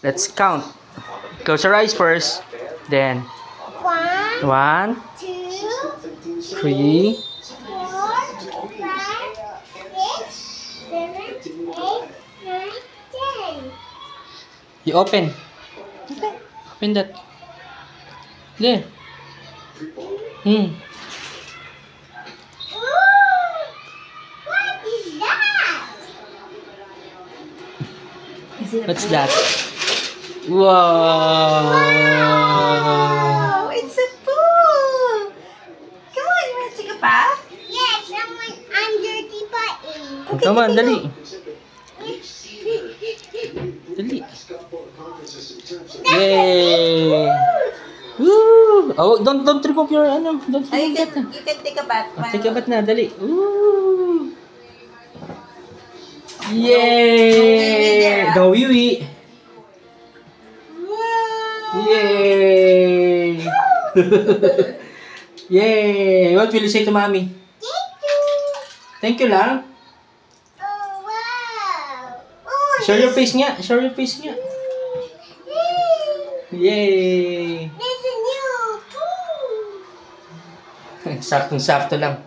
Let's count. Close your eyes first. Then 1, 2, 3. 4, 5, 6, 7, 8, 9, 10. You open. Open that. There. Ooh, what is that? What's that? Wow. Oh, it's a pool. Come on, you want to take a bath? Yes, I'm dirty button. Okay, Come on, go. dali. Dali. Yay! Woo! Oh, don't remove your ano. Don't Oh, you remove that. can take a bath. Take a bath na, dali. Woo! Yay! The wiwi. Yay! Yay! What will you say to mommy? Thank you. Thank you lang. Oh, wow. Oh, Show your face nga. Show your face nga. Yay! there's a new pool. Saktong-sakto lang.